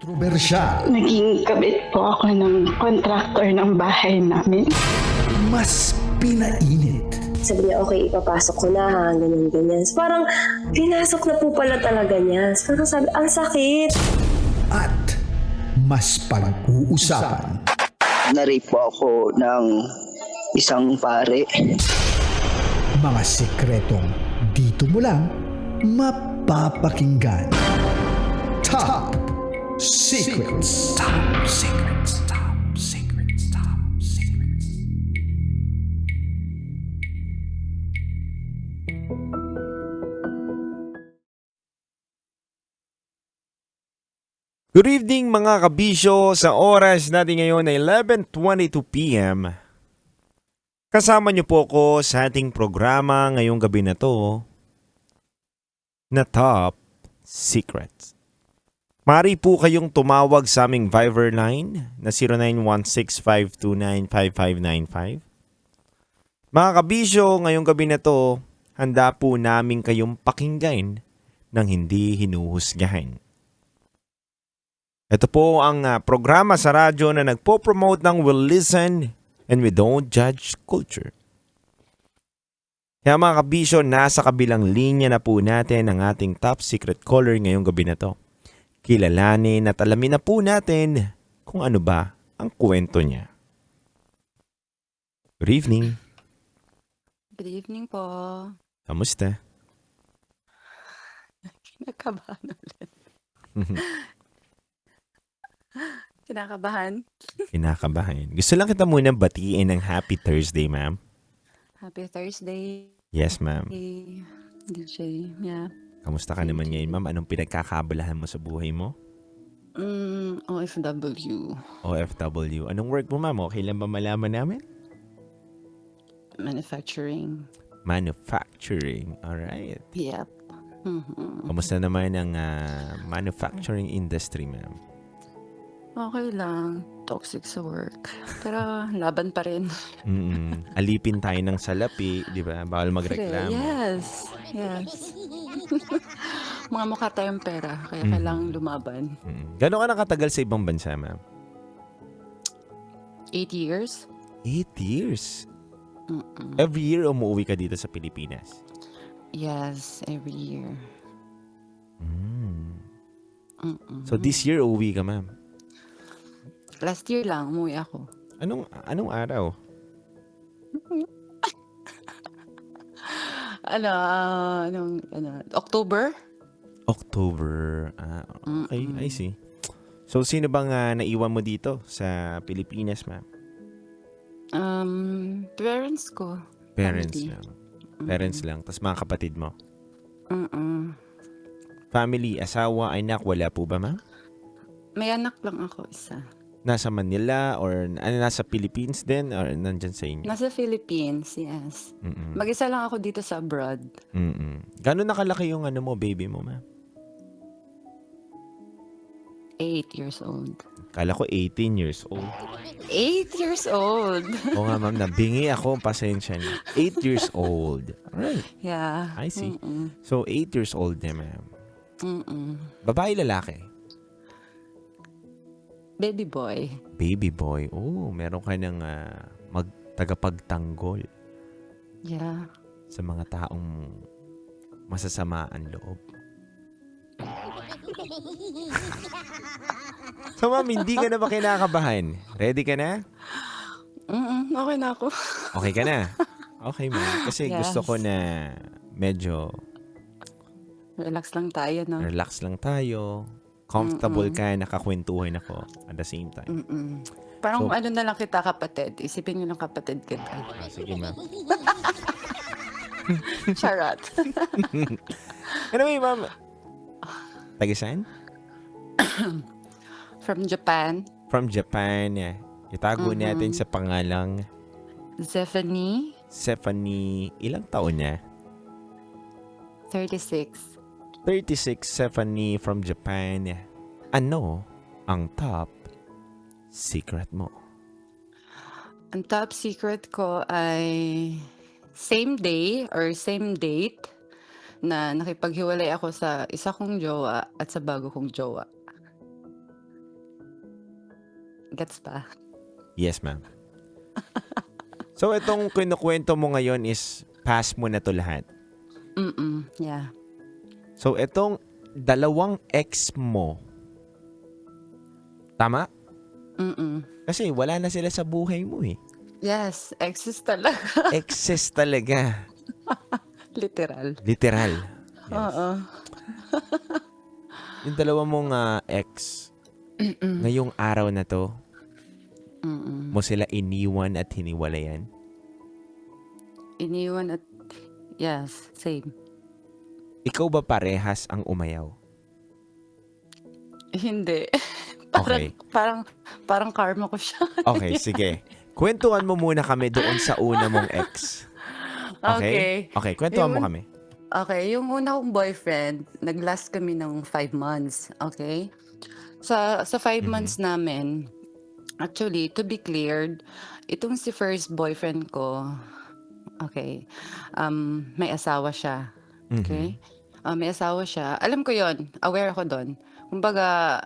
Kontrobersyal, Naging kabit po ako ng contractor ng bahay namin. mas pinainit, Sabi niya, okay, ipapasok ko na ha, ganyan. Parang, pinasok na po pala talaga niya. Parang sabi, ang sakit. at mas pag-uusapan. Na-rape po ako ng isang pare. Mga sikretong dito mo lang mapapakinggan. Top Secrets. Top Secrets. Top Secrets. Top Secrets. Good evening mga kabisyo, sa oras natin ngayon ay 11:22 p.m. Kasama niyo po ko sa ating programa ngayong gabi na to na Top Secrets. Mari po kayong tumawag sa aming Viber line na 0916-529-5595. Mga kabisyo, ngayong gabi na to, handa po namin kayong pakinggan ng hindi hinuhusgahan. Ito po ang programa sa radyo na nagpo-promote ng we'll listen and we don't judge culture. Kaya mga kabisyo, nasa kabilang linya na po natin ang ating top secret caller ngayong gabi na to. Kilalanin at alamin na po natin kung ano ba ang kwento niya. Good evening. Good evening po. Kamusta? Kinakabahan ulit. Kinakabahan. Kinakabahan. Gusto lang kita muna batiin ng Happy Thursday, ma'am. Happy Thursday, Yes, ma'am. DJ. Yeah. Kamusta ka naman ngayon, ma'am? Anong pinagkakabalahan mo sa buhay mo? OFW. OFW. Anong work mo, ma'am? Okay lang ba malaman namin? Manufacturing. Manufacturing. Alright. Yep. Kamusta naman ang manufacturing industry, ma'am? Okay lang. Toxic sa work. Pero laban pa rin. Alipin tayo ng salapi, di ba? Bawal magreklamo. Yes. Mga mukha tayong pera. Kaya kailangang lumaban. Gano'n ka nakatagal sa ibang bansa, ma'am? 8 years. 8 years? Every year umuwi ka dito sa Pilipinas? Yes, every year. So this year uuwi ka, ma'am? Last year lang, umuwi ako. Anong araw? October? October. Okay, I see. So, sino bang naiwan mo dito sa Pilipinas, ma'am? Parents ko. Parents Family. lang. Parents lang. Tapos mga kapatid mo. Mm-mm. Family, asawa, anak, wala po ba, ma'am? May anak lang ako, isa. Nasa Manila or nasa Philippines din or nandyan sa inyo? Nasa Philippines, yes. Mm-mm. Mag-isa lang ako dito sa abroad. Gano'n nakalaki yung baby mo, ma'am? 8 years old. Kala ko 18 years old. 8 years old! Oo nga, ma'am, nabingi ako. Pasensya na. 8 years old. Alright. Yeah. I see. Mm-mm. So, 8 years old na, ma'am. Mm-mm. Babae, lalaki? Baby boy. Baby boy. Oh, meron ka ng tagapagtanggol Yeah. sa mga taong masasamaan loob. So, ma'am, hindi ka na ba kinakabahan? Ready ka na? Okay na ako. Okay ka na? Okay, ma'am. Kasi Yes. gusto ko na medyo Relax lang tayo, no? relax lang tayo. Comfortable ka, nakakwentuhan ako at the same time. Parang So- ano na lang kita, kapatid. Isipin nyo lang kapatid kita. Sige, ma'am. Charot. Anyway, ma'am. Taga saan? From Japan, From Japan. Itago natin sa pangalang Zephanie, Stephanie. Ilang taon niya? 36. 36, Stephanie from Japan. Ano ang top secret mo? Ang top secret ko ay same day or same date na nakipaghiwalay ako sa isa kong jowa at sa bago kong jowa. Gets ba? Yes, ma'am. So, itong kinukwento mo ngayon is past mo na to lahat. Yeah. So, itong dalawang ex mo, tama? Kasi wala na sila sa buhay mo eh. Yes, exes talaga. Exes talaga. Literal. Literal. Yes. Oo. Yung dalawa mong ex, ngayong araw na to, mo sila iniwan at hiniwalayan? Iniwan at... Yes, same. Ikaw ba parehas ang umayaw? Hindi. Okay. Parang karma ko siya. Okay, sige. Kwentuhan mo muna kami doon sa una mong ex. Okay? Okay, kwentuhan mo kami. Okay, yung una kong boyfriend, nag-last kami ng 5 months. Okay? Sa 5 months namin, actually, to be cleared, itong si first boyfriend ko, okay, may asawa siya. Okay? May asawa siya. Alam ko yon, aware ako doon. Kumbaga,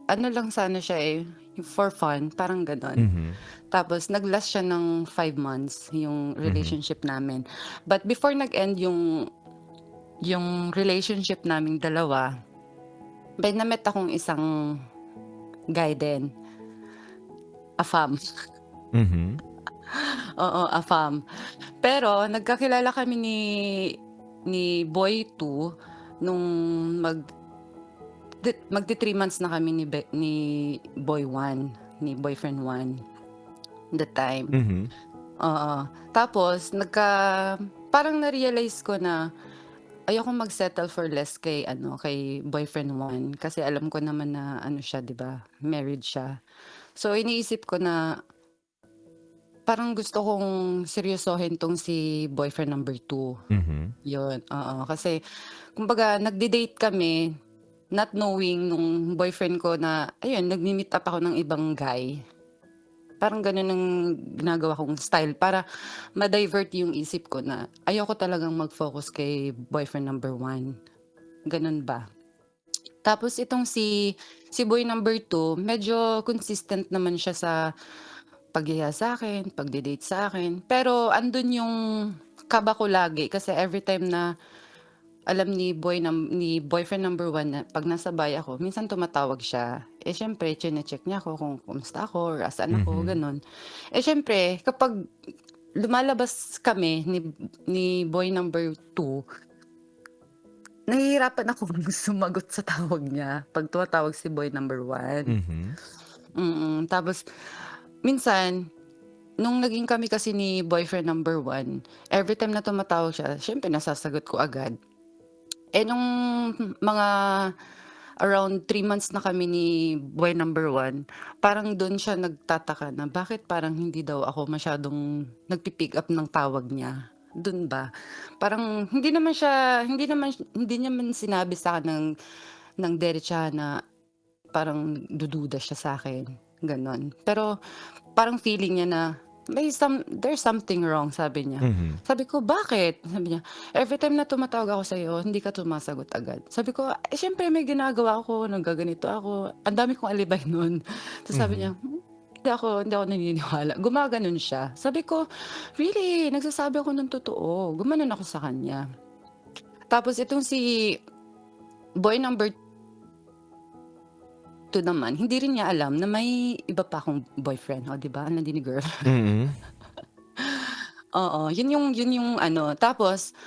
ano lang sana siya eh, for fun, parang ganon. Tapos, nag-last siya ng 5 months, yung relationship namin. But before nag-end yung relationship naming dalawa, may namet akong isang guy din. A fam. Oo, a fam. Pero, nagkakilala kami ni Boy 2 nung magti 3 months na kami ni Boy 1, ni Boyfriend 1 the time. Oo. Tapos, parang na-realize ko na ayoko mag-settle for less kay Boyfriend 1 kasi alam ko naman na siya, 'di ba? Married siya. So iniisip ko na parang gusto kong seryosohin tong si Boyfriend number 2. 'Yun. Oo, kasi kumbaga nagde-date kami not knowing nung boyfriend ko na ayun, nagmi-meet up ako ng ibang guy. Parang gano'n ang ginagawa kong style para ma-divert yung isip ko na ayoko talagang mag-focus kay boyfriend number 1. Gano'n ba? Tapos itong si boy number 2, medyo consistent naman siya sa paghiya sa akin, pagde-date sa akin. Pero andun yung kaba ko lagi kasi every time na alam ni boyfriend number 1 na 'pag nasa bahay ako, minsan tumatawag siya. Eh, siyempre chine-check niya ako kung kumusta ako or asaan ako, gano'n. Eh, siyempre kapag lumalabas kami ni boy number 2, nahihirapan akong sumagot sa tawag niya 'pag tumatawag si boy number 1. Tapos minsan, nung naging kami kasi ni boyfriend number 1, every time na tumatawag siya, siyempre nasasagot ko agad. Eh, nung mga around 3 months na kami ni boy number 1, parang dun siya nagtataka na bakit parang hindi daw ako masyadong nagpi-pick up ng tawag niya. Dun ba? Parang hindi naman sinabi sa akin ng diretsahan na parang dududa siya sa akin, gano'n. Pero parang feeling niya na there's something wrong, sabi niya. Sabi ko, bakit? Sabi niya, every time na tumatawag ako sa'yo, hindi ka sumasagot agad. Sabi ko, siyempre may ginagawa ako, nagaganito ako. Ang dami kong alibay nun. Tapos sabi niya, hindi ako naniniwala. Gumaganon siya. Sabi ko, really? Nagsasabi ako ng totoo. Gumanon ako sa kanya. Tapos itong si boy number 2 naman, hindi rin niya alam na may iba pa akong boyfriend. O, di ba? Nandini girl. Oo, yun yung ano. Tapos,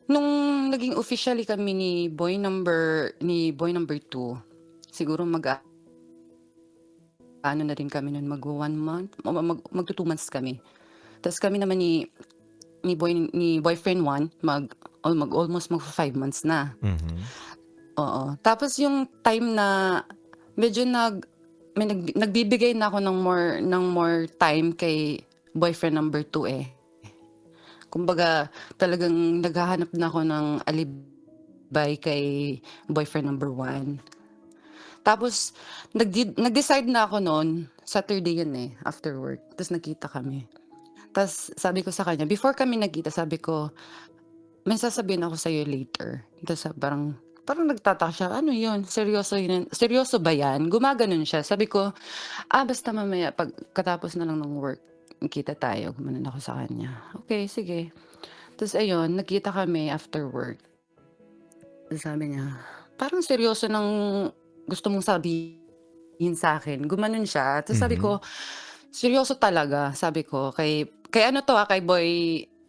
nung naging officially kami ni boy number 2, siguro ano na rin kami nun, mag 1 month, magto 2 months kami. Tapos kami naman ni boyfriend 1, almost mag 5 months na. Oo. Tapos yung time na medyo nagbibigay na ako ng more time kay boyfriend number 2 eh. Kumbaga talagang naghahanap na ako ng alibay kay boyfriend number 1. Tapos nag-decide na ako noon, Saturday yun eh, after work. Tapos nagkita kami. Tapos sabi ko sa kanya, before kami nagkita, sabi ko, may sasabihin ako sa'yo later. Tapos parang parang nagtataka siya, "Ano yun, seryoso ba yan?" Gumaganon siya. Sabi ko, basta mamaya pagkatapos na lang ng work, kita tayo." Gumanon ako sa kanya. "Okey, sige." Ta's ayun, nagkita kami after work. Ta's sabi niya, "Parang seryoso ng gusto mong sabihin sa'kin." Gumanon siya. Ta's sabi Mhm. ko, "Seryoso talaga." Sabi ko, kay ano 'to, kay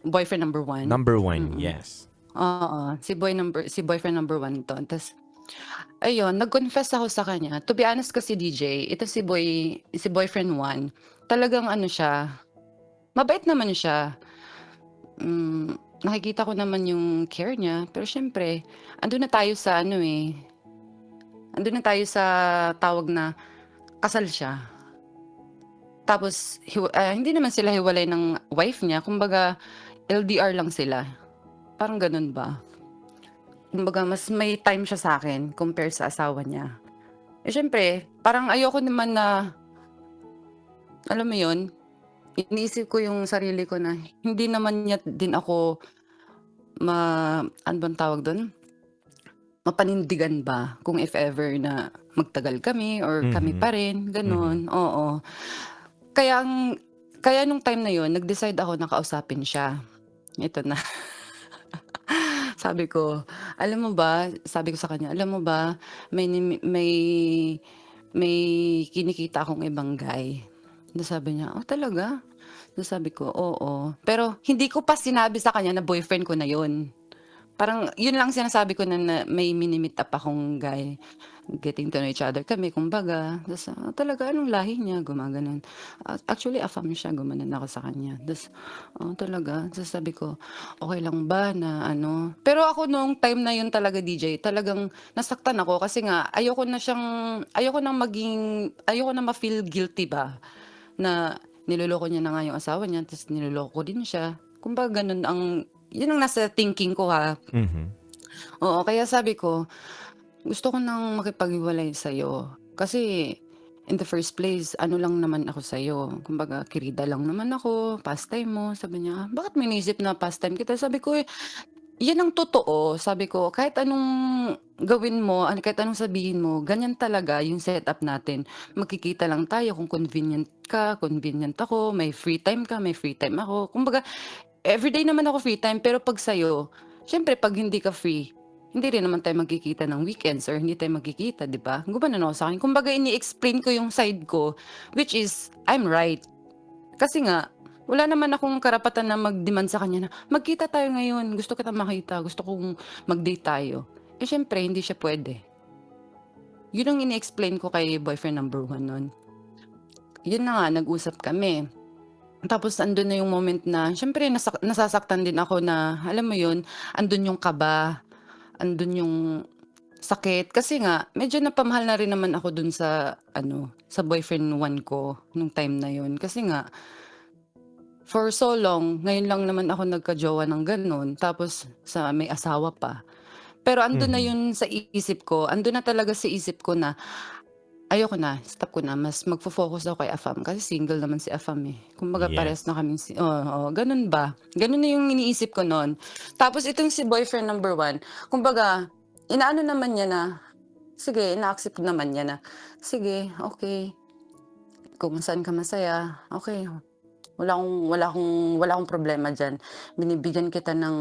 boyfriend number one. Number one, Mm. yes. Oo, si boyfriend number one 'to. Ta's ayun, nag-confess ako sa kanya. To be honest kasi DJ, ito si boyfriend one, talagang ano siya, mabait naman siya. Nakikita ko naman yung care niya, pero siyempre andun na tayo sa ano, andun na tayo sa tawag na kasal siya. Tapos hindi naman sila hiwalay ng wife niya, kumbaga LDR lang sila, parang ganun ba. Kumbaga mas may time siya sa'kin compare sa asawa niya. Siyempre parang ayoko naman na, alam mo yun, iniisip ko yung sarili ko na hindi naman niya din ako ano bang tawag dun, mapanindigan ba kung if ever na magtagal kami or kami Mhm. pa rin, Mhm. gano'n, oo. Kaya kaya nung time na yun nag-decide ako na kausapin siya. Ito na, sabi ko, "Alam mo ba," sabi ko sa kanya, "Alam mo ba, may nimi may kinikita akong ibang guy." Tapos sabi niya, "Oh, talaga?" Tapos sabi ko, "Oo." Pero hindi ko pa sinabi sa kanya na boyfriend ko na yun. Parang yun lang sinasabi ko na may mini-meet up akong guy, getting to know each other kami kumbaga. Tapos, "Talaga, anong lahi niya?" Gumaganon. Actually AFAM siya, gumanon ako sa kanya. Tapos, Talaga?" Tapos sabi ko, "Okey lang ba na ano." Pero ako nung time na yun talaga DJ, talagang nasaktan ako kasi nga ayoko na ma-feel guilty ba, na niloloko niya na nga yung asawa niya ta's niloloko ko din siya. Kumbaga ganun yun ang nasa thinking ko, ha. Mhm. Oo, kaya sabi ko, gusto ko ng makipaghiwalay sa'yo. Kasi in the first place, ano lang naman ako sa'yo, kumbaga kirida lang naman ako, pastime mo. Sabi niya, "Bakit mo iniisip na pastime kita?" Sabi ko, "Yan ang totoo." Sabi ko, "Kahit anong gawin mo, kahit anong sabihin mo, ganyan talaga yung setup natin. Magkikita lang tayo kung convenient ka, convenient ako, may free time ka, may free time ako." Kumbaga everyday naman ako free time, pero 'pag sa'yo, siyempre 'pag hindi ka free, hindi rin naman tayo magkikita ng weekends or hindi tayo magkikita, 'di ba? Gumanon ako sa'kin. Kumbaga ini-explain ko yung side ko, which is I'm right. Kasi nga, wala naman akong karapatan na mag-demand sa kanya na, "Magkita tayo ngayon, gusto kitang makita, gusto kong mag-date tayo." Siyempre hindi siya puwede. Yun ang ini-explain ko kay boyfriend number one nun. Yun na nga, nag-usap kami. Tapos andun na yung moment na siyempre nasasaktan din ako na, alam mo yun, andun yung kaba, andun yung sakit. Kasi nga medyo napamahal na rin naman ako dun sa ano, sa boyfriend one ko nung time na yun. Kasi nga for so long, ngayon lang naman ako nagka-jowa ng gano'n tapos may asawa pa. Pero andun na Mhm. yun sa isip ko, andun na talaga sa isip ko na ayoko na, stop ko na, mas magfo-focus ako kay Afam kasi single naman si Afam, Kumbaga parehas Yes. na kaming oo, gano'n ba. Gano'n na yung iniisip ko nun. Tapos itong si boyfriend number one, kumbaga inaano naman niya na, sige, ina-accept naman niya na, sige, okey, kung saan ka masaya, okey, wala akong problema diyan. Binibigyan kita ng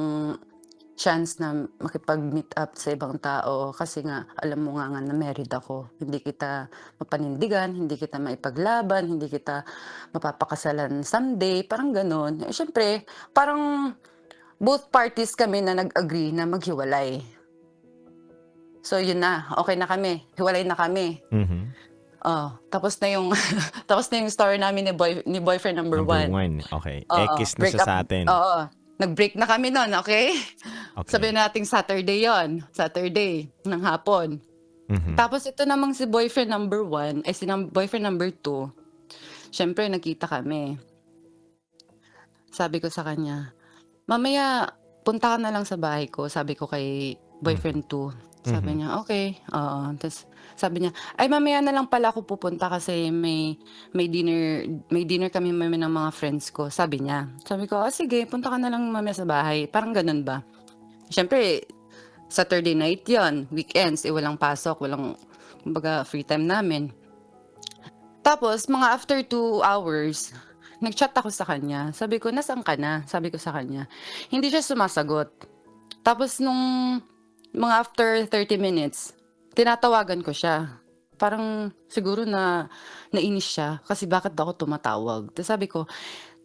chance na makipag-meet up sa ibang tao kasi nga alam mo nga na married ako. Hindi kita mapanindigan, hindi kita maipaglaban, hindi kita mapapakasalan someday, parang gano'n. Siyempre parang both parties kami na nag-agree na maghiwalay. So yun na, okey na kami, hiwalay na kami. Mhm. Tapos na yung tapos na yung story namin ni boyfriend number Number one. one, okay. Oo, Ekis na break siya up, sa'tin. oo. Nag-break na kami nun, okey? Okay. Sabihin nating Saturday yon, Saturday ng hapon. Mhm. Tapos ito namang si boyfriend number one, ay boyfriend number two, siyempre nagkita kami. Sabi ko sa kanya, "Mamaya punta ka na lang sa bahay ko," sabi ko kay Mhm. boyfriend two. Sabi Mhm. niya, "Okey." Oo, ta's sabi niya, "Ay mamaya na lang pala ako pupunta kasi may dinner kami ng mga friends ko," sabi niya. Sabi ko, "Sige, punta ka na lang mamaya sa bahay." Parang gano'n ba. Siyempre Saturday night yon, weekends, walang pasok, walang, kumbaga, free time namin. Tapos, mga after 2 hours, nag-chat ako sa kanya. Sabi ko, nasaan ka na? Sabi ko sa kanya. Hindi siya sumasagot. Tapos, nung mga after 30 minutes, tinatawagan ko siya. Parang siguro na nainis siya kasi bakit ako tumatawag. Tapos sabi ko,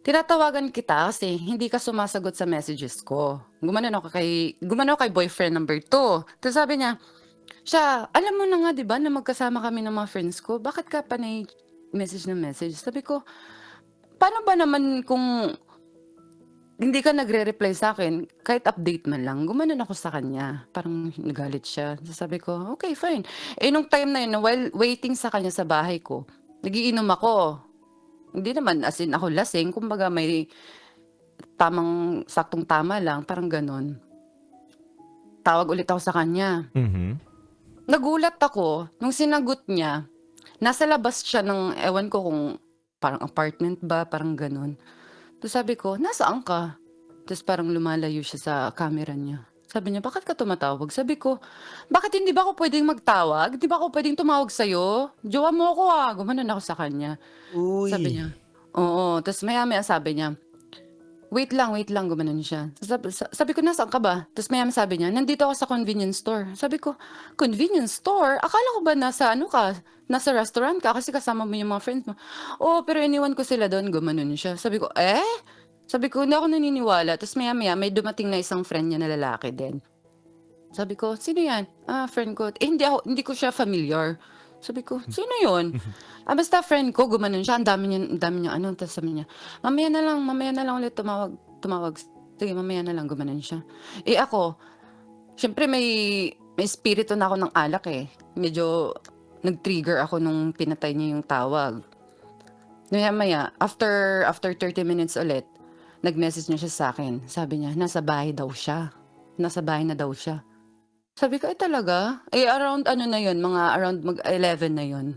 tinatawagan kita kasi hindi ka sumasagot sa messages ko. Gumanon ako kay boyfriend number 2. Tapos sabi niya, siya, alam mo na nga 'di ba na magkasama kami ng mga friends ko, bakit ka panay message na message? Sabi ko, paano ba naman kung hindi ka nagre-reply sa akin, kahit update man lang, gumanon ako sa kanya. Parang nagalit siya. So sabi ko, okay, fine. Nung time na yun, while waiting sa kanya sa bahay ko, nagiinom ako. Hindi naman as in ako lasing, kumbaga may tamang, saktong tama lang, parang ganon. Tawag ulit ako sa kanya. Nagulat ako, nung sinagot niya, nasa labas siya ng, ewan ko kung parang apartment ba, parang ganon. Tapos sabi ko, nasaan ka? Tapos parang lumalayo siya sa camera niya. Sabi niya, bakit ka tumatawag? Sabi ko, bakit hindi ba ako pwedeng magtawag? Di ba ako pwedeng tumawag sa'yo? Jowa mo ako Gumanon ako sa kanya. Uy. Sabi niya, oo. Tapos maya-maya sabi niya, wait lang, gumanon siya. Sabi ko, nasaan ka ba? Tapos maya-maya sabi niya, nandito ako sa convenience store. Sabi ko, convenience store? Akala ko ba nasa nasa restaurant ka kasi kasama mo yung mga friends mo. Oo, pero iniwan ko sila doon, gumanon siya. Sabi ko, Sabi ko, hindi ako naniniwala. Tapos maya-maya, may dumating na isang friend niya na lalaki din. Sabi ko, sino yan? Friend ko. Hindi ko siya familiar. Sabi ko, sino yun? Basta friend ko, gumanon siya. Ang dami niya ano. Tapos sabi niya, mamaya na lang ulit tumawag. Sige, mamaya na lang, gumanon siya. Ako, syempre may espiritu na ako ng alak eh. Medyo nag-trigger ako nung pinatay niya yung tawag. Maya, after 30 minutes ulit, nag-message niya siya sa akin. Sabi niya, nasa bahay na daw siya. Sabi ko, talaga? Around na yun, mga around mag-11 na yun.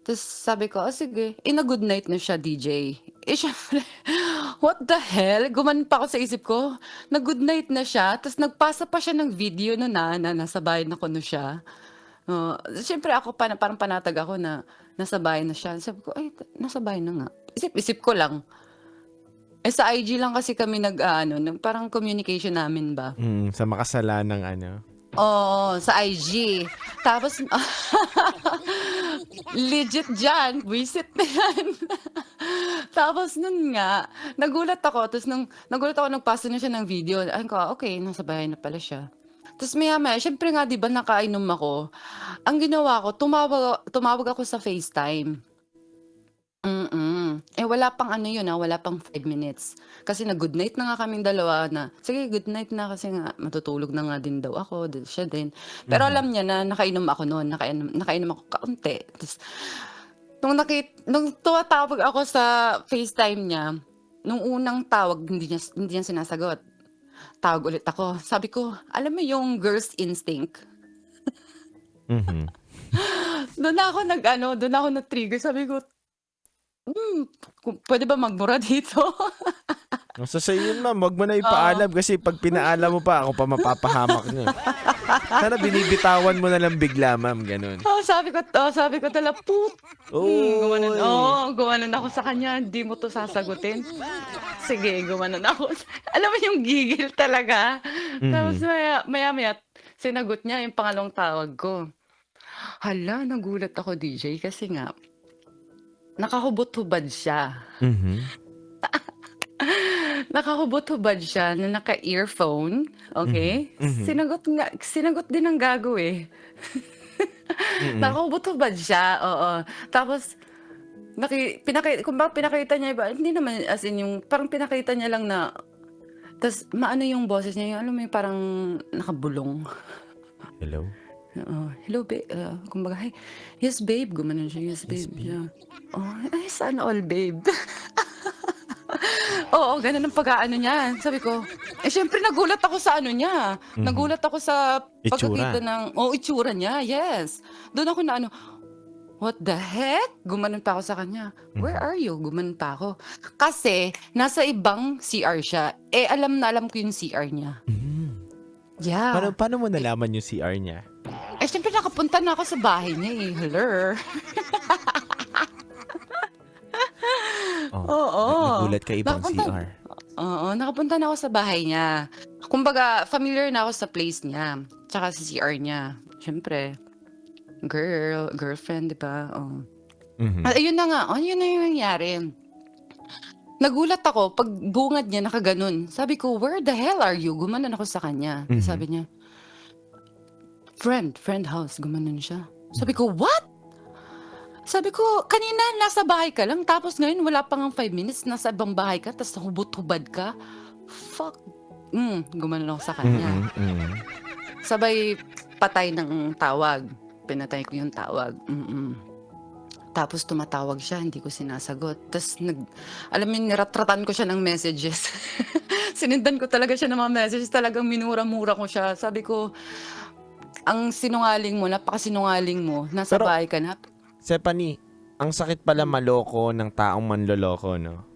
Tapos sabi ko, sige. Na-good night na siya, DJ. Syempre, what the hell? Gumanon pa ako sa isip ko. Na-good night na siya. Tapos nagpasa pa siya ng video na nasa bahay na kuno siya. Syempre ako, parang panatag ako na nasa bahay na siya. Sabi ko, nasa bahay na nga. Isip ko lang. Sa IG lang kasi kami parang communication namin ba? Sa makasalanang Oo, sa IG. Tapos, legit dyan, visit na yan. Tapos nun nga, nagulat ako. Tapos nagpasa na siya ng video. Ayun ko, okay, nasa bahay na pala siya. Tapos maya-maya, syempre nga, di ba, nakainom ako. Ang ginawa ko, tumawag ako sa FaceTime. Wala pang wala pang 5 minutes. Kasi good night na nga kaming dalawa na, sige, good night na kasi nga, matutulog na nga din daw ako, siya din. Pero alam niya na nakainom ako noon, nakainom ako kaunti. Tapos, nung tumatawag ako sa FaceTime niya, nung unang tawag, hindi niya sinasagot. Tawag ulit ako. Sabi ko, alam mo yung girl's instinct? Doon ako na-trigger. Sabi ko, pwede ba magmura dito? So sa'yo yun, ma'am, wag mo na ipaalam kasi pag pinaalam mo pa, ako pa mapapahamak niya. Sana binibitawan mo na lang bigla, ma'am, ganun. Sabi ko tala, gumanon ako sa kanya, hindi mo to sasagutin. Sige, gumanon ako. Alam mo yung gigil talaga. Tapos maya, sinagot niya yung pangalawang tawag ko. Hala, nagulat ako, DJ, kasi nga, nakahubot-hubad siya. Nakahubot-hubad siya na naka-earphone. Okay? Sinagot din ng gago eh. Nakahubot-hubad siya. Oo. Tapos, pinakita niya iba. Hindi naman as in yung, parang pinakita niya lang na, tapos maano yung boses niya, yung alam mo yung parang nakabulong. Hello? Hello, babe. Kumbaga, hey, yes, babe. Gumanon siya, yes, babe. Yeah. Sana all, babe. Oo, ganun ang pag-aano niya. Sabi ko, syempre nagulat ako sa niya. Nagulat ako sa pagkakita ng, itsura niya, yes. Doon ako na what the heck? Gumanon pa ako sa kanya. Where are you? Gumanon pa ako. Kasi, nasa ibang CR siya. Alam ko yung CR niya. Yeah. Paano mo nalaman yung CR niya? Eh, syempre nakapunta na ako sa bahay niya eh. Hello. Oh, Oo. Nagulat ka ibang Nakapunta- CR. Oo, nakapunta na ako sa bahay niya. Kumbaga, familiar na ako sa place niya. Tsaka sa CR niya. Syempre, girlfriend, di ba? Oh. Mhm. Ayun na nga, yun na yung nangyari. Nagulat ako, pag bungad niya, nakaganon. Sabi ko, where the hell are you? Gumanon ako sa kanya. Mhm. Sabi niya, friend house. Gumanon siya. Sabi ko, what? Sabi ko, kanina nasa bahay ka lang, tapos ngayon wala pang 5 minutes, nasa ibang bahay ka, tapos hubot-hubad ka. Fuck. Gumanon ako sa kanya. Sabay patay ng tawag. Pinatay ko yung tawag. Tapos tumatawag siya, hindi ko sinasagot. Tapos alam mo, niratratan ko siya ng messages. Sinindan ko talaga siya ng mga messages. Talagang minura-mura ko siya. Sabi ko, ang sinungaling mo, napakasinungaling mo. Nasa Pero- bahay ka na. Stephanie, ang sakit pala maloko ng taong manloloko, no?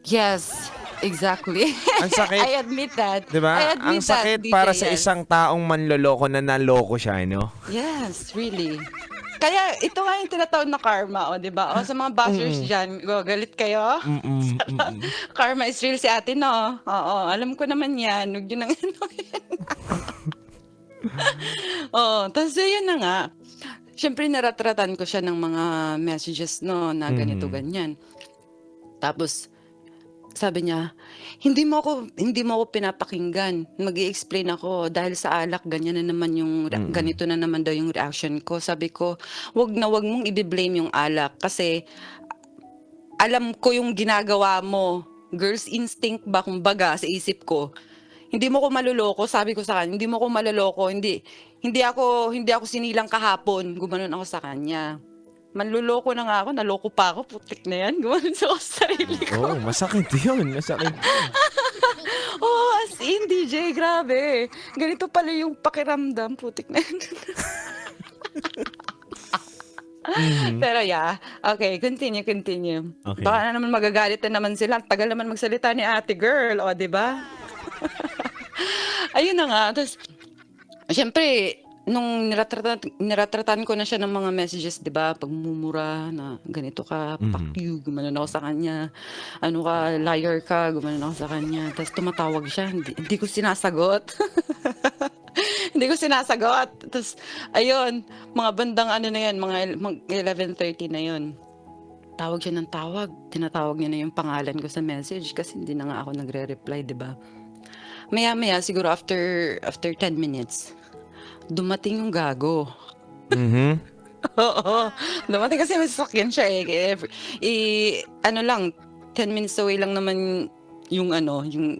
Yes, exactly. Ang sakit, I admit that. 'di ba? I admit Ang sakit that, DJ, para sa yes. isang taong manloloko na naloko siya, no? Yes, really. Kaya ito nga yung tinatawag na karma, o, di ba? O, sa mga bashers dyan, galit kayo? Karma is real si ate, no? Oo, alam ko naman yan. Huwag yun ang ano yan. Oo, tapos yun na nga. Siyempre, naratratan ko siya ng mga messages, no, na ganito, ganyan. Tapos, sabi niya, hindi mo ako pinapakinggan. Mag-i-explain ako dahil sa alak ganyan na naman yung ganito na naman daw yung reaction ko. Sabi ko, wag mong i-blame yung alak kasi alam ko yung ginagawa mo. Girl's instinct ba kumbaga sa isip ko. Hindi mo ko maluloko, sabi ko sa kanya, hindi mo ko maluloko, hindi ako sinilang kahapon. Gumanon ako sa kanya. Manluloko na nga ako, naloko pa ako, putik na yan. Gumanon sa ako sa sarili ko. Oh, masakit yun. Masakit yun. Oh, as in, DJ, grabe. Ganito pala yung pakiramdam, putik na yan. Pero yeah, okay, continue. Okay. Baka na naman magagalit na naman sila. Tagal naman magsalita ni ate girl, o, di ba? Ayun na nga, tapos, syempre, nung niratratan ko na siya ng mga messages, di ba, pagmumura na ganito ka, fuck you, gumanon ako sa kanya, ano ka, liar ka, gumanon ako sa kanya, tapos tumatawag siya, hindi ko sinasagot. Hindi ko sinasagot. Tapos, ayun, mga bandang ano na yan, mga 11:30 na yun. Tawag siya ng tawag. Tinatawag niya na yung pangalan ko sa message kasi hindi na nga ako nagre-reply, di ba? Maya-maya, siguro after 10 minutes, dumating yung gago. Oo. Dumating kasi may sasakyan siya ano lang, 10 minutes away lang naman yung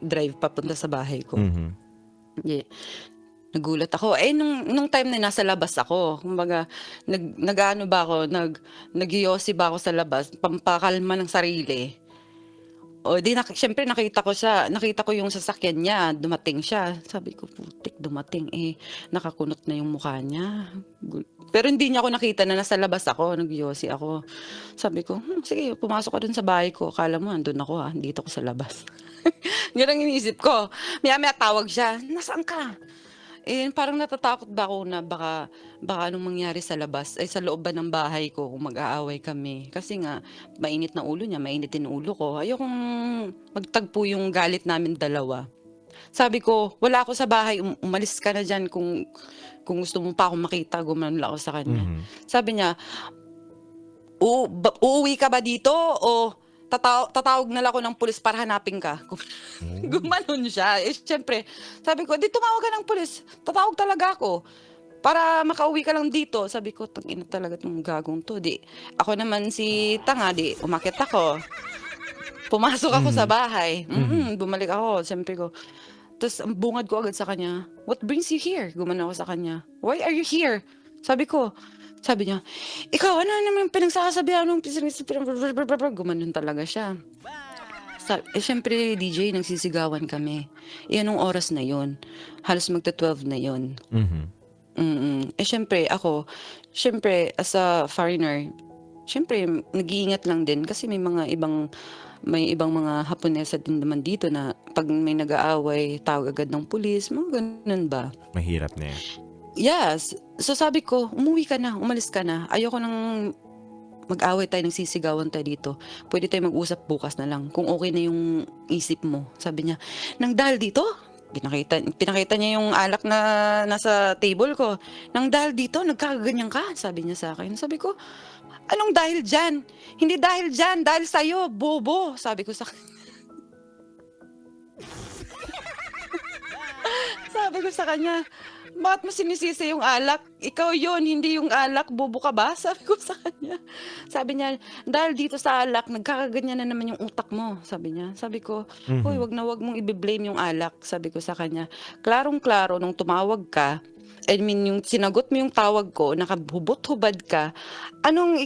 drive papunta sa bahay ko. Yeah. Nagulat ako. Nung time na nasa labas ako, kumbaga, nag-ano ba ako, nag-yosi ba ako sa labas, pampakalma ng sarili. O di syempre nakita ko yung sasakyan niya, dumating siya. Sabi ko, putik, dumating nakakunot na yung mukha niya. Pero hindi niya ako nakita na nasa labas ako, nag-yosi ako. Sabi ko, sige, pumasok ka dun sa bahay ko. Akala mo, andun ako dito ko sa labas. Yan ang iniisip ko. Maya tawag siya, nasaan ka? Parang natatakot ba ako na baka anong mangyari sa labas, sa loob ba ng bahay ko kung mag-aaway kami. Kasi nga, mainit na ulo niya, mainit din ulo ko. Ayokong magtagpo yung galit namin dalawa. Sabi ko, wala ako sa bahay, umalis ka na dyan kung gusto mo pa ako makita, gumanon lang ako sa kanya. Sabi niya, uuwi ka ba dito o tatawag na lang ako ng pulis para hanapin ka? Gumanon siya. Siyempre, sabi ko, di tumawag ka ng pulis. Tatawag talaga ako para makauwi ka lang dito. Sabi ko, tangina talaga itong gagong to. Ako naman si tanga, umakit ako. Pumasok ako sa bahay. Bumalik ako. Siyempre ko. Tapos bungad ko agad sa kanya, what brings you here? Gumanon ako sa kanya. Why are you here? Sabi niya, ikaw, ano naman pinagsasabihan nung gumanon talaga siya. Siyempre, DJ, nagsisigawan kami. Nung oras na yun, halos magta-12 na yun. Siyempre, as a foreigner, Siyempre nag-iingat lang din kasi may ibang mga Haponesa din naman dito na 'pag may nag-aaway tawag agad ng pulis, mga gano'n ba. Mahirap na yan. Yes. So sabi ko, "Umuwi ka na, umalis ka na. Ayoko ng mag-away tayo, nagsisigawan tayo dito. Puwede tayong mag-usap bukas na lang kung okey na yung isip mo." Sabi niya, "Nang dahil dito?" Pinakita niya yung alak na nasa table ko. "Nang dahil dito nagkakaganyan ka?" Sabi niya sa'kin. Sabi ko, "Anong dahil diyan? Hindi dahil diyan, dahil sa'yo, bobo." Sabi ko sa sabi ko sa kanya, "Bakit mo sinisisi yung alak? Ikaw yun, hindi yung alak, bobo ka ba?" Sabi ko sa kanya. Sabi niya, "Dahil dito sa alak, nagkakaganyan na naman yung utak mo." Sabi niya. Sabi ko, "Hoy, Mhm. wag mong ibe-blame yung alak." Sabi ko sa kanya. "Klarong-klaro nung tumawag ka, I mean yung sinagot mo yung tawag ko, nakahubot-hubad ka, anong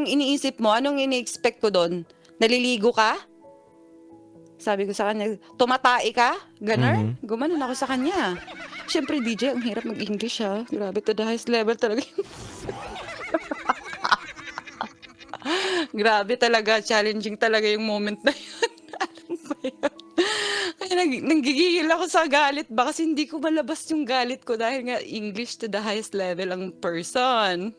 iniisip mo? Anong ini-expect ko dun? Naliligo ka?" Sabi ko sa kanya, "Tumatae ka?" Gano'n. Gumanon ako sa kanya. Siyempre DJ ang hirap mag-English, grabe to the highest level talaga grabe talaga, challenging talaga yung moment na yun. Alam mo yun? Kaya nanggigigil ako sa galit ba kasi hindi ko malabas yung galit ko dahil nga English to the highest level ang person.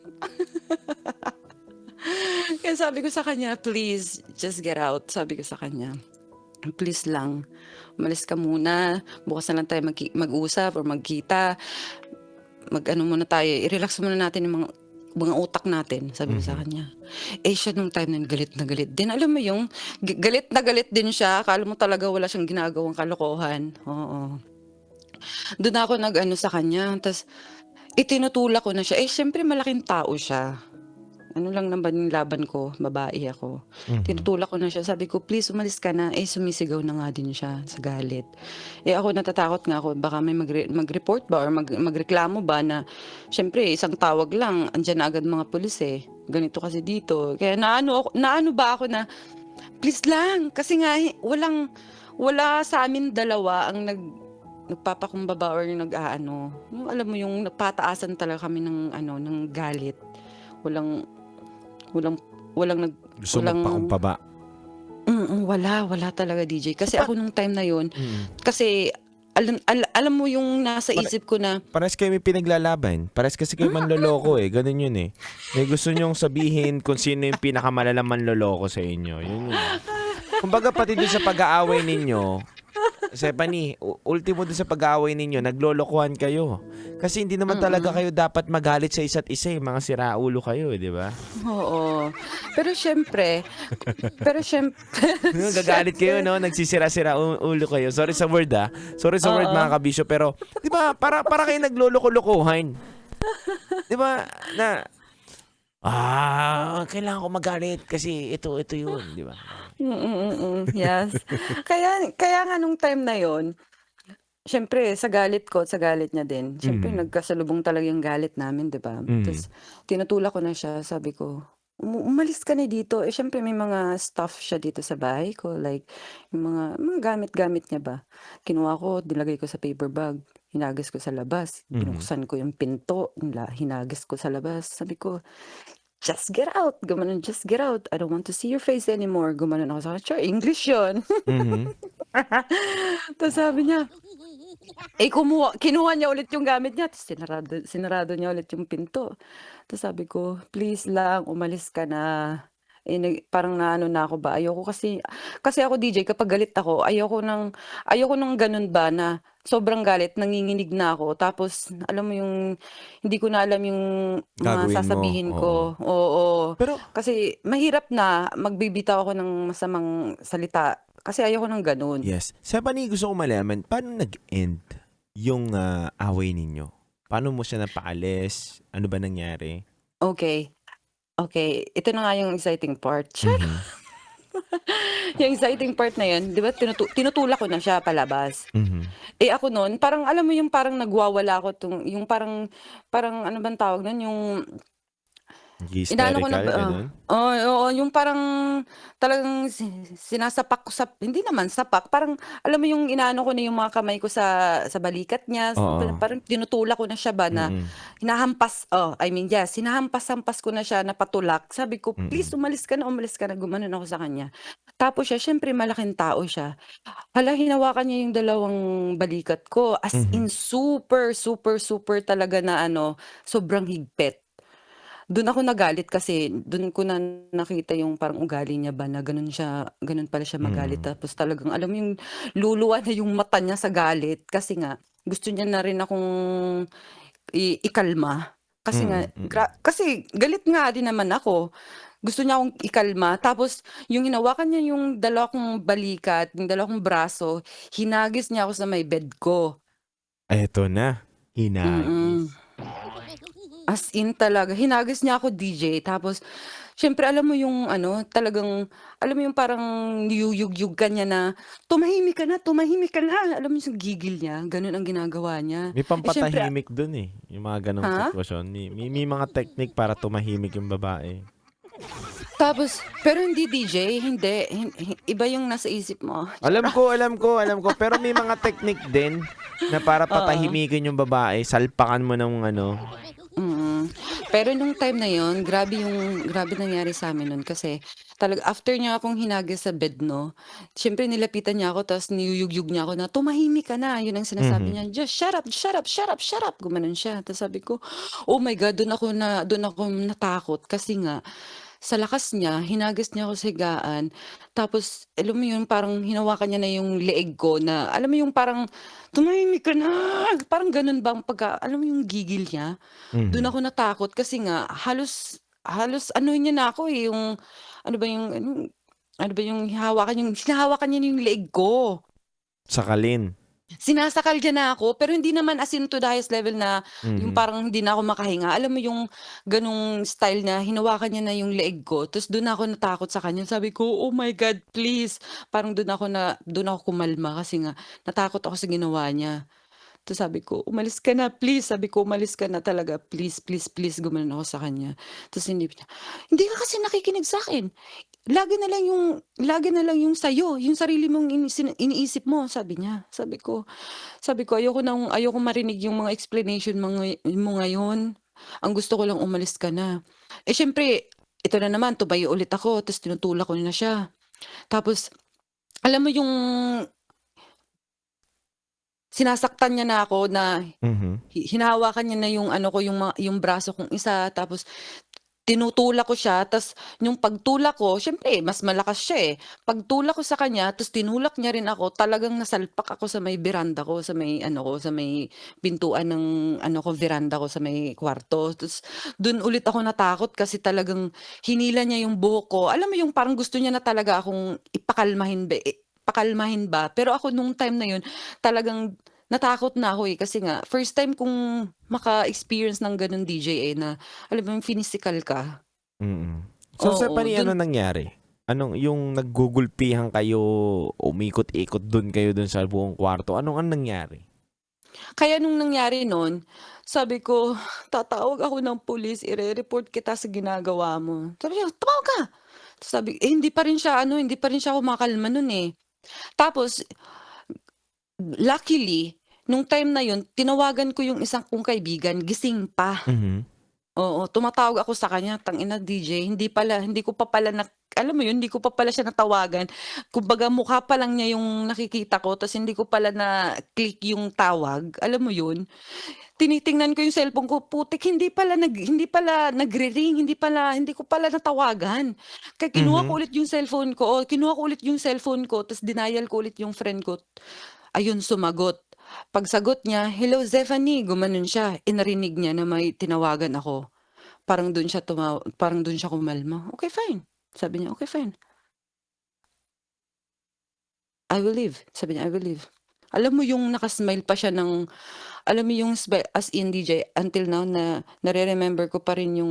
Kaya sabi ko sa kanya, "Please, just get out." Sabi ko sa kanya. "Please lang, umalis ka muna, bukas na lang tayo mag-usap or magkita, mag-ano muna tayo, i-relax muna natin yung mga utak natin." Sabi ko sa kanya. Siya nung time na yun galit na galit din. Alam mo yung galit na galit din siya, akala mo talaga wala siyang ginagawang kalokohan, oo. Dun ako nag-ano sa kanya, ta's itinutulak ko na siya. Siyempre malaking tao siya. Ano lang naman yung laban ko, babae ako. Tinutulak ko na siya, sabi ko, "Please umalis ka na." Sumisigaw na nga din siya sa galit. Ako natatakot nga ako baka may mag-report ba or magreklamo ba na siyempre isang tawag lang, andiyan na agad mga pulis, ganito kasi dito. Kaya naano ba ako na, "Please lang." Kasi nga wala sa amin dalawa ang nagpapakumbaba or nag-aano, yung alam mo yung nagpataasan talaga kami ng ng galit. Walang walang walang Gusto walang magpakumbaba. wala talaga DJ. Kasi Pa ako nung time na yun, Mm. kasi alam mo yung nasa isip ko na, Parehas kayo may pinaglalaban. Parehas kasi kayo manloloko Ganun yun May gusto nyong sabihin kung sino yung pinakamalalang manloloko sa inyo. Yun. Kumbaga pati dun sa pag-aaway ninyo, Stephanie, ultimo dun sa pag-aaway ninyo, naglolokohan kayo. Kasi hindi naman talaga kayo dapat magalit sa isa't isa mga siraulo kayo, di ba? oo. Pero syempre, Gagalit kayo, no? Nagsisira-sira ulo kayo. Sorry sa word, Sorry sa word, mga kabisyo. Pero, di ba, para kayo nagloloko-lokohan. Di ba, na, kailangan ko magalit kasi ito yun, di ba? yes. Kaya nga nung time na yon, siyempre sa galit ko at sa galit niya din, siyempre nagkasalubong talaga yung galit namin, 'di ba? Tapos tinutulak ko na siya, sabi ko, Umalis ka na dito." Siyempre may mga stuff siya dito sa bahay ko, like yung mga gamit-gamit niya ba. Kinuha ko, nilagay ko sa paper bag, hinagas ko sa labas, binuksan ko yung pinto, hinagas ko sa labas. Sabi ko, "Just get out." Gumanon, "Just get out. I don't want to see your face anymore." Gumanon ako sa kanya. Sure, English yun. Tapos sabi niya, kinuha niya ulit yung gamit niya, tapos sinarado niya ulit yung pinto. Tapos sabi ko, "Please lang, umalis ka na." Parang naano na ako ba, ayoko kasi ako DJ kapag galit ako, ayoko ng ganun ba na sobrang galit, nanginginig na ako, tapos alam mo yung hindi ko na alam yung mga Gagawin mo, sasabihin oo. ko, oo. Pero, Kasi mahirap na magbibitaw ako ng masamang salita, kasi ayoko ng ganun. yes. Stephanie, gusto ko malaman, paano nag-end yung away ninyo? Paano mo siya napaalis? Ano ba nangyari? Okay. Ito na nga yung exciting part. Char! Yung exciting part na yun, di ba, tinutulak ko na siya palabas. Ako nun, parang alam mo yung parang nagwawala ako yung parang ano bang tawag nun, yung Inaano ko na Hysterical, ba ganun? oo, oo, yung parang talagang sinasapak ko hindi naman sapak, parang alam mo yung inaano ko na yung mga kamay ko sa balikat niya, Oo. parang tinutulak ko na siya ba na Mm. I mean, yes, hinahampas-hampas ko na siya na patulak. Sabi ko, "Please Mm. umalis ka na." Gumanon ako sa kanya. Tapos siya siyempre malaking tao siya. Hala, hinawakan niya yung dalawang balikat ko, as Mhm. in super, super, super talaga na ano, sobrang higpit. Dun ako nagalit kasi dun ko na nakita yung parang ugali niya ba na ganun pala siya magalit, Mm. tapos talagang alam mo yung luluwa na yung mata niya sa galit kasi nga gusto niya na rin akong ikalma. Kasi nga Mm. Mm. kasi galit nga din naman ako. Gusto niya akong ikalma, tapos yung hinawakan niya yung dalawa kong balikat, yung dalawa kong braso, hinagis niya ako sa may bed ko. Eto na, hinagis. Mm. As in talaga, hinagis niya ako, DJ, tapos siyempre alam mo yung ano, talagang alam mo yung parang niyuyugyug ka niya na, tumahimik ka na." Alam mo yung gigil niya, gano'n ang ginagawa niya. May Eh, siyempre pampatahimik dun, eh, yung mga gano'ng ha? sitwasyon. May mga technique para tumahimik yung babae. Tapos pero hindi, DJ, hindi, iba yung nasa isip mo, Alam charot. ko, alam ko, alam ko, pero may mga technique din na para Oo. patahimikin yung babae, salpakan mo ng ano. Mm. Pero nung time na yun, grabe nangyari sa'min nun kasi talaga after niya akong hinagis sa bed 'no, siyempre nilapitan niya ako ta's niyuyugyug niya ako na, "Tumahimik ka na." Yun ang sinasabi Mhm. niya, "Just shut up, shut up, shut up, shut up." Gumanon siya. Ta's sabi ko, "Oh my God." Dun ako natakot kasi nga sa lakas niya, hinagis niya ako sa higaan, tapos alam mo yun, parang hinawakan niya na yung leeg ko na alam mo yung parang, "Tumahimik ka na." Parang ganun bang alam mo yung gigil niya? Dun Mhm. ako natakot kasi nga halos halos ano niya na ako, eh, yung ano ba yung hinahawakan niya na yung leeg ko. Sakalin. Sinasakal niya na ako, pero hindi naman as in to the highest level na yung Mhm. parang hindi na ako makahinga. Alam mo yung ganong style na hinawakan niya na yung leeg ko, ta's dun ako natakot sa kanya. Sabi ko, "Oh my God, please." Parang dun ako kumalma kasi nga natakot ako sa ginawa niya. Ta's sabi ko, "Umalis ka na please." Sabi ko, "Umalis ka na talaga, please, please, please." Gumanon ako sa kanya. Ta's hindi niya, "Hindi ka kasi nakikinig sa'kin. Lagi na lang yung sa'yo, yung sarili mong iniisip mo." Sabi niya. Sabi ko, "Ayokong marinig yung mga explanation mo ngayon. Ang gusto ko lang umalis ka na." Eh, siyempre ito na naman, tumayo ulit ako ta's tinutulak ko na siya. Tapos alam mo yung sinasaktan niya na ako na Mhm. hinahawakan niya na yung ano ko, yung braso kong isa, tapos tinutulak ko siya, ta's yung pagtulak ko siyempre mas malakas siya, eh. Pagtulak ko sa kanya ta's tinulak niya rin ako, talagang nasalpak ako sa may beranda ko, sa may ano ko, sa may pintuan ng ano ko, veranda ko sa may kwarto. Ta's dun ulit ako natakot kasi talagang hinila niya yung buhok ko. Alam mo yung parang gusto niya na talaga akong pakalmahin ba. Pero ako nung time na yun talagang natakot na ako, eh, kasi nga first time kong maka-experience ng gano'n, DJ, eh, na alam mo yung pinisikal ka? Mm. So, sa Oo, dun ano nangyari? Anong yung naggugulpihan kayo, umikot-ikot dun kayo dun sa buong kwarto, anong nangyari? kaya nung nangyari nun, sabi ko, "Tatawag ako ng pulis, ire-report kita sa ginagawa mo." Sabi niya, "Tumawag ka." Sabi hindi pa rin siya kumakalma nun, eh. Tapos luckily, nung time na yun tinawagan ko yung isang kong kaibigan, gising pa. Mhm. Oo, tumatawag ako sa kanya, tangina, DJ, hindi ko pa pala alam mo yun, hindi ko pa pala siya natawagan. Kumbaga mukha pa lang niya yung nakikita ko ta's hindi ko pala na-click yung tawag, alam mo yun? Tinitingnan ko yung cellphone ko, putik hindi ko pala natawagan. Kaya Mhm. kinuha ko ulit yung cellphone ko ta's dinial ko ulit yung friend ko. Ayun, sumagot. Pagsagot niya, "Hello, Zephanie." Gumanon siya, narinig niya na may tinawagan ako. Parang dun siya kumalma. "Okay, fine." Sabi niya, "Okay, fine. I will leave." Sabi niya, "I will leave." Alam mo yung naka-smile pa siya alam mo yung as in, DJ, until now na nare-remember ko pa rin yung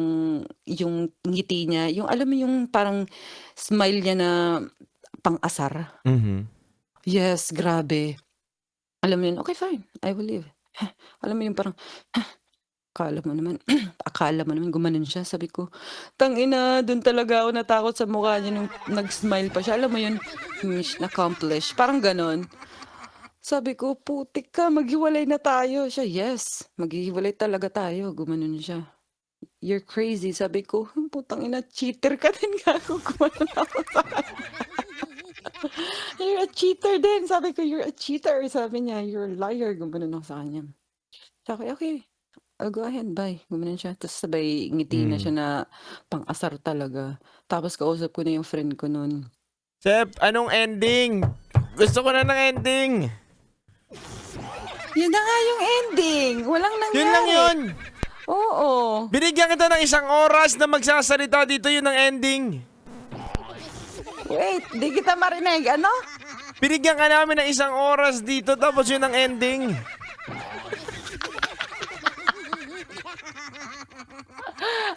ngiti niya, yung alam mo yung parang smile niya na pang-asar. Mhm. Yes, grabe. Alam mo yun, "Okay, fine, I will leave." Alam mo yung parang Akala mo naman akala mo naman gumanon siya. Sabi ko, tangina, dun talaga ako natakot sa mukha niya nung nag-smile pa siya. Alam mo yun, mission accomplished, parang gano'n. Sabi ko, "Putik ka, maghiwalay na tayo." Siya, "Yes, maghihiwalay talaga tayo." Gumanon siya. "You're crazy." Sabi ko, putang ina, cheater ka din, gago. Gumanon ako sa kanya. "You're a cheater din." Sabi ko, "You're a cheater." Sabi niya, "You're a liar." Gumanon ako sa kanya. Sabi, "Okay, I'll go ahead, bye." Gumanon siya. Tapos sabay ngiti na siya Mm. na pang-asar talaga. Tapos kausap ko na yung friend ko nun. Sep, anong ending? Gusto ko na ng ending. Yun na nga yung ending. Walang nangyari. Yun lang yun. Oo. Binigyan kita ng 1 oras na magsasalita dito, yun ang ending. Wait, di kita marinig. Ano? Binigyan ka namin ng 1 oras dito, tapos yun ang ending.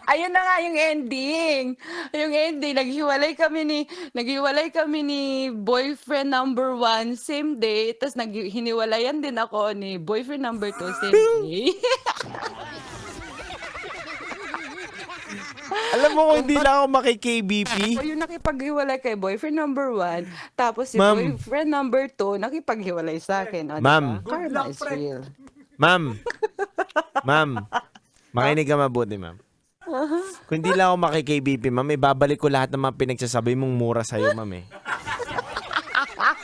Ayun na nga yung ending. Yung ending, naghiwalay kami ni boyfriend number 1 same day, tapos hiniwalayan din ako ni boyfriend number 2 same day. Alam mo kung hindi lang ako maki-KBP? Ako yung nakipaghiwalay kay boyfriend number 1, tapos si Ma'am. boyfriend number 2 nakipaghiwalay sa akin. O, Ma'am. diba? Karma is real. Ma'am. Ma'am. Makinig ka mabuti, ma'am. Kung hindi lang ako maki-KBP, ma'am, ibabalik ko lahat ng mga pinagsasabi mong mura sa'yo, ma'am eh.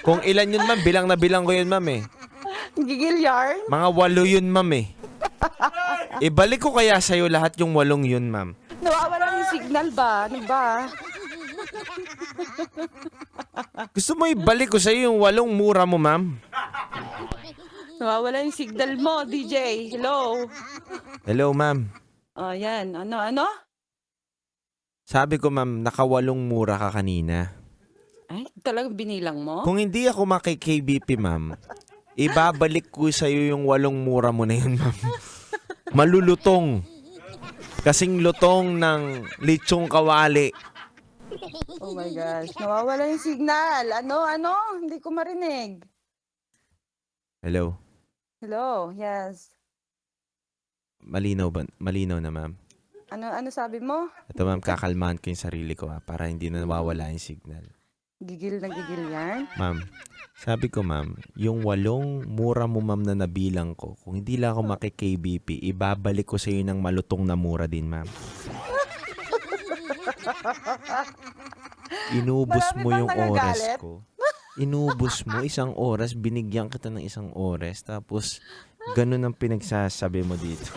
Kung ilan yun, ma'am, bilang na bilang ko yun, ma'am eh. Gigil yarn? Mga 8 yun, ma'am eh. Ibalik ko kaya sa'yo lahat yung 8 yun, ma'am. Nawawala yung signal ba? Ano ba? Gusto mo ibalik ko sa'yo yung 8 mura mo, ma'am? Nawawala yung signal mo, DJ. Hello? Hello, ma'am. Oh, yan. Ano? Sabi ko, ma'am, naka 8 mura ka kanina. Ay, talagang binilang mo? Kung hindi ako maki-KBP, ma'am, ibabalik ko sa'yo yung 8 mura mo na yun, ma'am. Malulutong. Kasing lutong ng litsong kawali. Oh my gosh. Nawawala yung signal. Ano? Hindi ko marinig. Hello? Hello? Yes. Malinaw ba? Malinaw na, ma'am. Ano sabi mo? Ito, ma'am, kakalmahan ko yung sarili ko, para hindi na nawawala yung signal. Gigil na gigil yan? Ma'am, sabi ko, ma'am, yung 8 mura mo, ma'am, na nabilang ko, kung hindi lang ako maki-KBP, ibabalik ko sa iyo ng malutong na mura din, ma'am. Inubos Marami mo bang yung oras nagagalit? ko. Inubos mo 1 oras, binigyan kita ng 1 oras, tapos ganun ang pinagsasabi mo dito.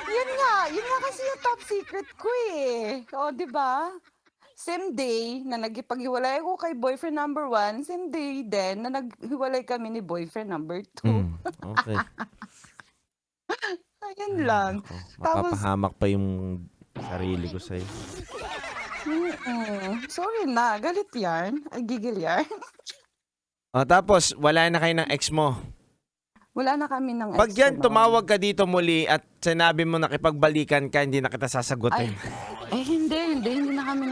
Yun nga kasi yung top secret ko eh. O, di ba? Same day na nagkipaghiwalay ako kay boyfriend number 1, same day din na naghiwalay kami ni boyfriend number 2. Okay. Ayun lang. Ako, Tapos, mapapahamak pa yung sarili ko sa'yo. sorry na, galit yarn. Ay, gigil yarn. O, tapos, wala na kayo ng ex mo. Wala na kami ng Pag extra yan, noon. tumawag ka dito muli at sinabi mo nakipagbalikan ka, hindi na kita sasagutin. Hindi na kami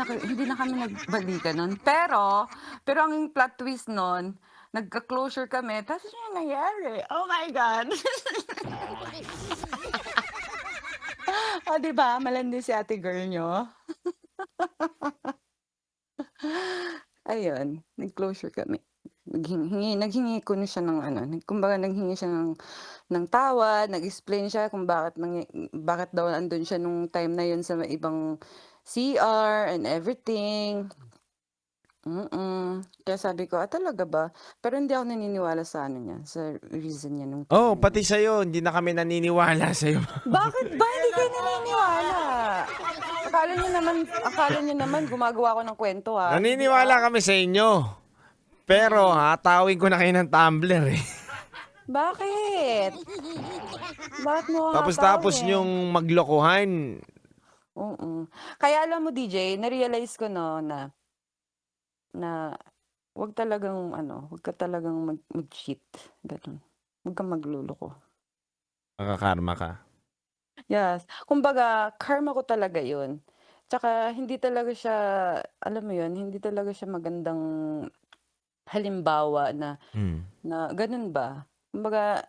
nagbalikan nun. Pero ang plot twist nun, nagka-closure kami, tapos yun nangyari. Oh my God! O, diba? Malandi si ate girl nyo. Ayun, nag-closure kami. Naghingi ko na siya ng kumbaga naghingi siya ng tawad, nag-explain siya kung bakit daw andun siya nung time na yun sa may ibang CR and everything. Kaya sabi ko, talaga ba? Pero hindi ako naniniwala sa niya, sa reason niya nung time Oh, na pati sa'yo, hindi na kami naniniwala sa'yo. yun. Bakit ba hindi kayo naniniwala? Akala niyo naman gumagawa ko ng kwento ha. Naniniwala kami sa inyo. Pero, hatawin ko na kayo ng tumbler eh. Bakit? Bakit mo Tapos hatawin? yung maglokohan. Oo. Kaya alam mo DJ, na-realize ko na wag ka talagang mag-cheat. Ganun. Wag kang magluloko. Makakarma ka. Yes. Kumbaga, karma ko talaga yun. Tsaka, hindi talaga siya, alam mo yun, hindi talaga siya magandang halimbawa na Hmm. ganun ba? Kumbaga,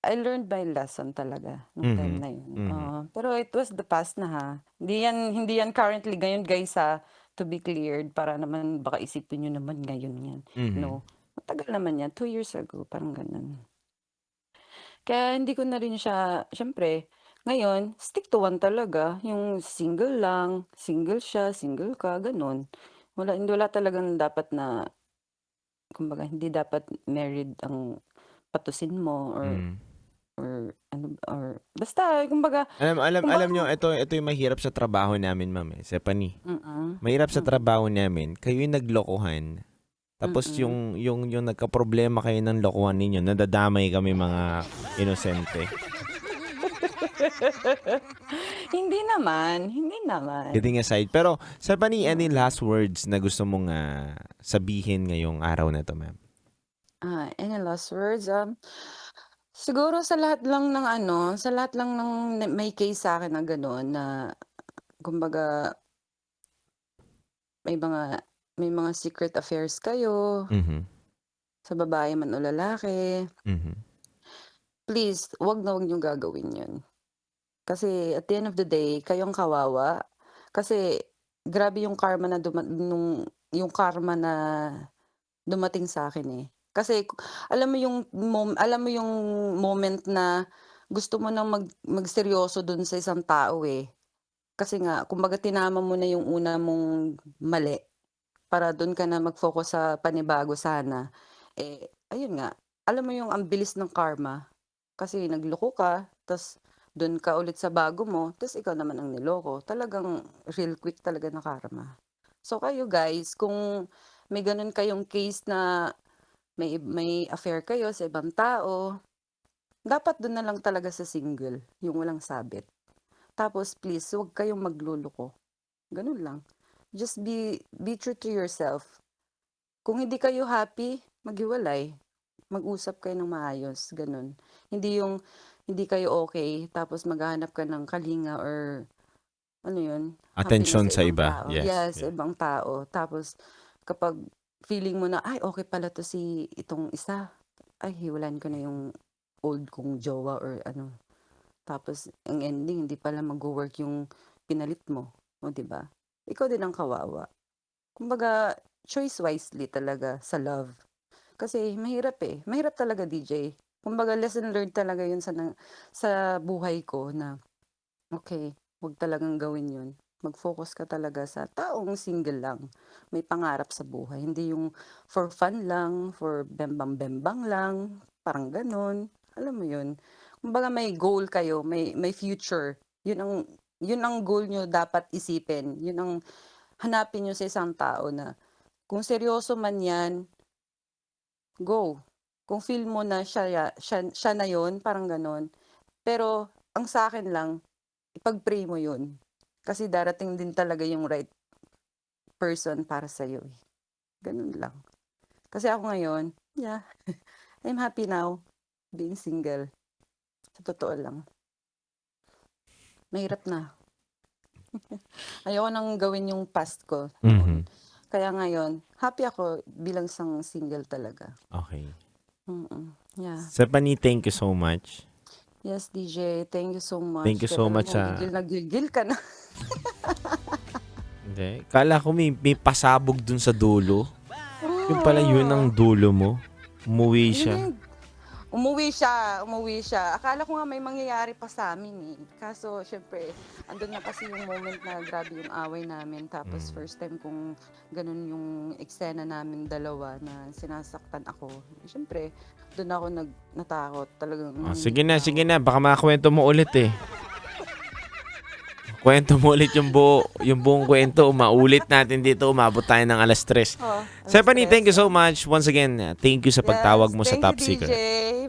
I learned my lesson talaga nung time na yun. Pero it was the past na ha. Hindi yan currently ngayon guys ha, to be cleared para naman baka isipin nyo naman ngayon yan. No. Matagal naman yan, 2 years ago, parang ganun. Kaya hindi ko na rin siya, syempre, ngayon, stick to one talaga. Yung single lang, single siya, single ka, ganun. Wala talagang dapat na, kumbaga, hindi dapat married ang patusin mo or basta kumbaga Alam nyo, ito yung mahirap sa trabaho namin, ma'am. Stephanie. Mahirap sa trabaho namin. Kayo yung naglokohan. Tapos yung nagka-problema kayo ng lokohan ninyo, nadadamay kami mga inosente. Hindi naman. Kidding aside. Pero, Stephanie, any last words na gusto mong sabihin ngayong araw na to, ma'am? Any last words? Siguro sa lahat lang ng may case sa akin na gano'n na kumbaga may mga secret affairs kayo sa babae man o lalaki. Please, wag na wag niyong gagawin 'yun. Kasi at the end of the day, kayong kawawa. Kasi grabe yung karma na dumating sa akin eh. Kasi alam mo yung moment na gusto mo nang magseryoso dun sa isang tao eh. Kasi nga kumbaga tinama mo na yung una mong mali para dun ka na mag-focus sa panibago sana. Ayun nga, alam mo yung ang bilis ng karma. Kasi nagloko ka, tas dun ka ulit sa bago mo, tas ikaw naman ang niloko. Talagang real quick talaga na karma. So kayo guys, kung may ganun kayong case na may affair kayo sa ibang tao, dapat doon na lang talaga sa single, yung walang sabit. Tapos please, huwag kayong magluloko. Ganun lang. Just be true to yourself. Kung hindi kayo happy, maghiwalay. Mag-usap kayo ng maayos, ganun. Hindi yung hindi kayo okay, tapos maghahanap ka ng kalinga or ano yun? Attention happiness sa ibang iba. tao. Yes. Yes, Yeah. ibang tao. Tapos kapag feeling mo na, ay, okay pala to si itong isa. Ay, hiwalan ko na yung old kong jowa or ano. Tapos, ang ending, hindi pala mag-work yung pinalit mo. O, diba? Ikaw din ang kawawa. Kumbaga, choice wisely talaga sa love. Kasi, mahirap eh. Mahirap talaga, DJ. Kumbaga, lesson learned talaga yun sa buhay ko na, okay, huwag talagang gawin yun. Mag-focus ka talaga sa taong single lang. May pangarap sa buhay. Hindi yung for fun lang, for bembang-bembang lang, parang ganun. Alam mo yun. Kumbaga may goal kayo, may future. Yun ang goal nyo dapat isipin. Yun ang hanapin nyo sa isang tao na kung seryoso man yan, go. Kung feel mo na siya na yun, parang ganun. Pero ang sa akin lang, ipag-pray mo yun. Kasi darating din talaga yung right person para sa'yo eh. Ganun lang. Kasi ako ngayon, yeah, I'm happy now being single. Sa totoo lang. Mahirap na. Ayoko nang gawin yung past ko. Kaya ngayon, happy ako bilang isang single talaga. Okay. Yeah. Stephanie, thank you so much. Yes, DJ. Thank you so much. Thank you so much. Gigil ka na. Hindi. Kala ko may pasabog dun sa dulo. Yung pala yun ang dulo mo. Umuwi siya. Umuwi siya. Akala ko nga may mangyayari pa sa amin eh. Kaso, syempre, andun na kasi yung moment na grabe yung away namin. Tapos, first time kong ganun yung eksena namin dalawa na sinasaktan ako. Syempre, doon ako natakot. Talagang... Sige na. Baka makakwento mo ulit eh. Kwento mo ulit yung buong kwento. Maulit natin dito. Umabot tayo ng alas 3. Stephanie, thank you so much. Once again, thank you sa pagtawag mo sa Top Secret.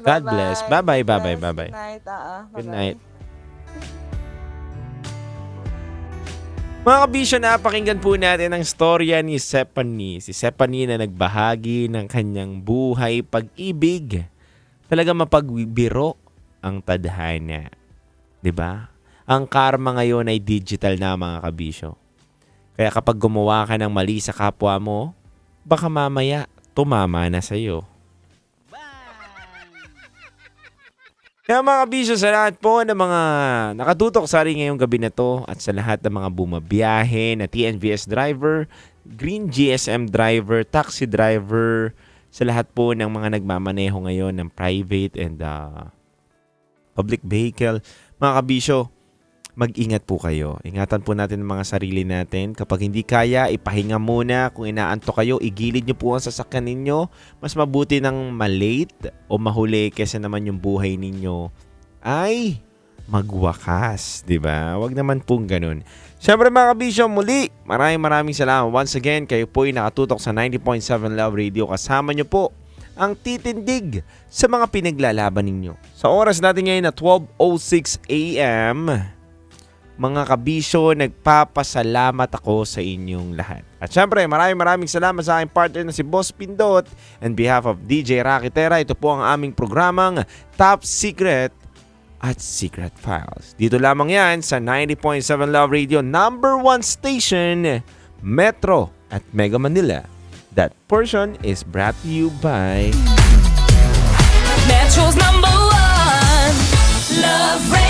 God bless. Bye-bye. Good night. Good night. Mga kabisyo, napakinggan po natin ang storya ni Stephanie. Si Stephanie na nagbahagi ng kanyang buhay pag-ibig. Talaga mapagbiro ang tadhana. 'Di ba? Ang karma ngayon ay digital na, mga kabisyo. Kaya kapag gumawa ka ng mali sa kapwa mo, baka mamaya tumama na sa'yo. Kaya Kaya mga kabisyo, sa lahat po ng mga nakatutok sa rin ngayong gabi na to at sa lahat ng mga bumabiyahe na TNVS driver, Green GSM driver, taxi driver, sa lahat po ng mga nagmamaneho ngayon ng private and public vehicle. Mga kabisyo, mag-ingat po kayo. Ingatan po natin ang mga sarili natin. Kapag hindi kaya, ipahinga muna. Kung inaantok kayo, igilid nyo po ang sasakyan ninyo. Mas mabuti ng malate o mahuli kesa naman yung buhay ninyo ay magwakas. Diba? Wag naman pong ganun. Siyempre mga kabisyo, muli, maraming salamat. Once again, kayo po ay nakatutok sa 90.7 Love Radio. Kasama nyo po ang titindig sa mga pinaglalaban ninyo. Sa oras natin ngayon na 12:06 a.m., mga kabisyo, nagpapasalamat ako sa inyong lahat. At syempre, maraming salamat sa aking partner na si Boss Pindot. On behalf of DJ Rakitera, ito po ang aming programang Top Secret at Secret Files. Dito lamang yan sa 90.7 Love Radio, number 1 station, Metro at Mega Manila. That portion is brought to you by Metro's #1 Love Radio.